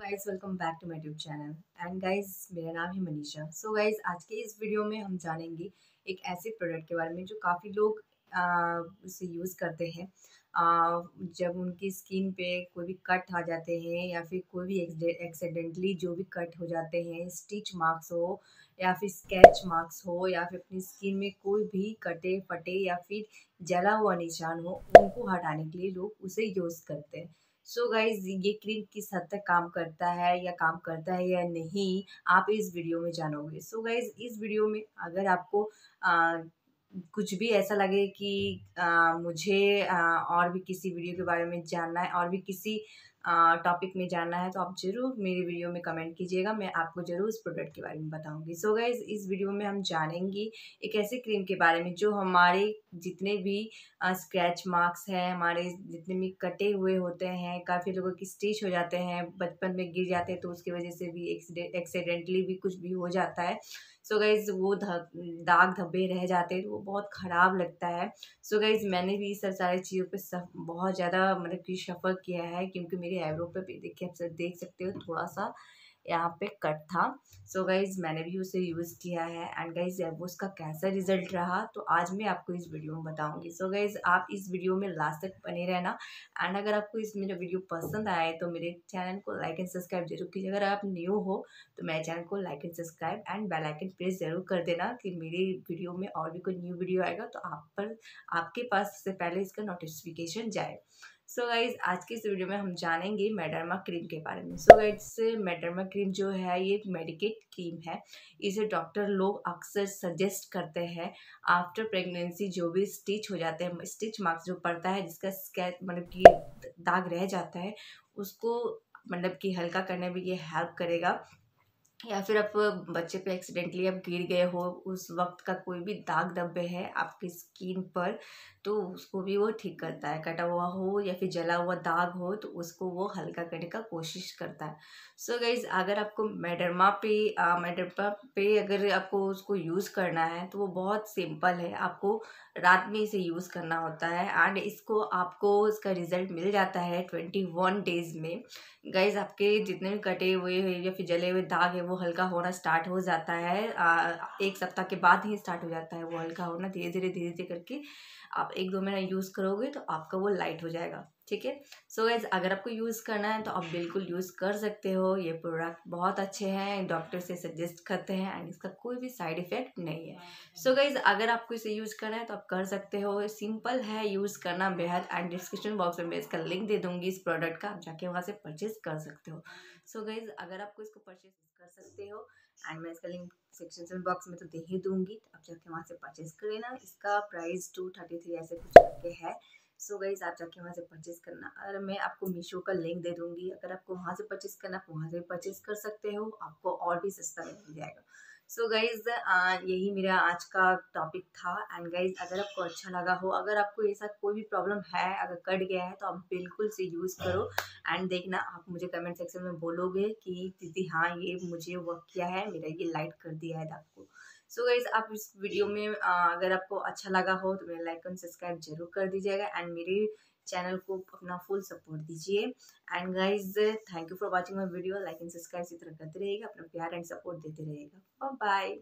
Guys welcome back to my YouTube channel. And guys मेरा नाम है मनीषा। सो गाइस आज के इस वीडियो में हम जानेंगे एक ऐसे प्रोडक्ट के बारे में जो काफ़ी लोग उसे यूज़ करते हैं। जब उनकी स्किन पे कोई भी कट आ जाते हैं या फिर कोई भी एक्सीडेंटली जो भी कट हो जाते हैं, स्टिच मार्क्स हो या फिर स्केच मार्क्स हो या फिर अपनी स्किन में कोई भी कटे फटे या फिर जला हुआ निशान हो, उनको हटाने के लिए लोग उसे यूज़ करते हैं। सो गाइज ये क्रीम किस हद तक काम करता है या नहीं, आप इस वीडियो में जानोगे। सो गाइज इस वीडियो में अगर आपको कुछ भी ऐसा लगे कि मुझे और भी किसी वीडियो के बारे में जानना है और भी किसी टॉपिक में जानना है, तो आप ज़रूर मेरे वीडियो में कमेंट कीजिएगा। मैं आपको ज़रूर उस प्रोडक्ट के बारे में बताऊंगी। सो गाइज इस वीडियो में हम जानेंगे एक ऐसे क्रीम के बारे में जो हमारे जितने भी स्क्रैच मार्क्स हैं, हमारे जितने भी कटे हुए होते हैं, काफ़ी लोगों की स्टिच हो जाते हैं, बचपन में गिर जाते हैं तो उसकी वजह से भी एक्सीडेंटली भी कुछ भी हो जाता है। सो गाइज वो दाग धब्बे रह जाते हैं तो वो बहुत ख़राब लगता है। सो गाइज मैंने भी सब सारी चीज़ों पे बहुत ज़्यादा मतलब कि सफ़र किया है, क्योंकि मेरे आईब्रो पे भी देखिए आप सब देख सकते हो थोड़ा सा यहाँ पे कट था। सो गाइज मैंने भी उसे यूज़ किया है एंड गाइज अब उसका कैसा रिजल्ट रहा तो आज मैं आपको इस वीडियो में बताऊंगी। सो गाइज आप इस वीडियो में लास्ट तक बने रहना। एंड अगर आपको इस मेरा वीडियो पसंद आए तो मेरे चैनल को लाइक एंड सब्सक्राइब जरूर कीजिए। अगर आप न्यू हो तो मेरे चैनल को like and subscribe and bell icon press जरूर कर देना कि मेरी वीडियो में और भी कोई न्यू वीडियो आएगा तो आपके पास सबसे पहले इसका नोटिफिकेशन जाए। सो गाइज आज के इस वीडियो में हम जानेंगे मेडरमा क्रीम के बारे में। सो गाइज मेडरमा क्रीम जो है ये एक मेडिकेट क्रीम है। इसे डॉक्टर लोग अक्सर सजेस्ट करते हैं आफ्टर प्रेगनेंसी। जो भी स्टिच हो जाते हैं, स्टिच मार्क्स जो पड़ता है, जिसका स्केच मतलब कि दाग रह जाता है, उसको मतलब कि हल्का करने में ये हेल्प करेगा। या फिर आप बच्चे पे एक्सीडेंटली आप गिर गए हो, उस वक्त का कोई भी दाग धब्बे है आपकी स्किन पर, तो उसको भी वो ठीक करता है। कटा हुआ हो या फिर जला हुआ दाग हो तो उसको वो हल्का करने का कोशिश करता है। सो गाइज अगर आपको मेडरमा पे अगर आपको उसको यूज़ करना है तो वो बहुत सिंपल है। आपको रात में इसे यूज़ करना होता है एंड इसको आपको इसका रिजल्ट मिल जाता है 21 डेज़ में। गाइज आपके जितने भी कटे हुए या फिर जले हुए दाग है वो हल्का होना स्टार्ट हो जाता है। एक सप्ताह के बाद ही स्टार्ट हो जाता है वो हल्का होना, धीरे धीरे करके आप 1-2 महीना यूज़ करोगे तो आपका वो लाइट हो जाएगा। ठीक है। सो गाइज अगर आपको यूज़ करना है तो आप बिल्कुल यूज़ कर सकते हो। ये प्रोडक्ट बहुत अच्छे हैं, डॉक्टर से सजेस्ट करते हैं एंड इसका कोई भी साइड इफेक्ट नहीं है। सो गाइज अगर आपको इसे यूज़ करना है तो आप कर सकते हो। सिंपल है यूज़ करना बेहद। एंड डिस्क्रिप्शन बॉक्स में मैं इसका लिंक दे दूंगी इस प्रोडक्ट का, आप जाके वहाँ से परचेज कर सकते हो। सो गाइज अगर आपको इसको परचेज कर सकते हो एंड मैं इसका लिंक सेक्शन बॉक्स में तो दे ही दूंगी, तो आप जाके वहाँ से परचेज कर लेना। इसका प्राइस 233 ऐसे कुछ करके है। सो गाइज आप जाके वहाँ से परचेज करना। और मैं आपको मीशो का लिंक दे दूंगी, अगर आपको वहाँ से परचेज करना आप वहाँ से परचेज कर सकते हो, आपको और भी सस्ता मिल जाएगा। सो गाइज यही मेरा आज का टॉपिक था। एंड गाइज अगर आपको अच्छा लगा हो, अगर आपको ऐसा कोई भी प्रॉब्लम है, अगर कट गया है, तो आप बिल्कुल से यूज़ करो एंड देखना आप मुझे कमेंट सेक्शन में बोलोगे कि दीदी हाँ ये मुझे वर्क किया है, मेरा ये लाइट कर दिया है दाग को। सो गाइज आप इस वीडियो में अगर आपको अच्छा लगा हो तो मेरा लाइक एंड सब्सक्राइब जरूर कर दीजिएगा एंड मेरे चैनल को अपना फुल सपोर्ट दीजिए। And guys thank you for watching my video. Like and subscribe इसी तरह करते रहिएगा, अपना प्यार एंड सपोर्ट देते रहिएगा। Bye bye.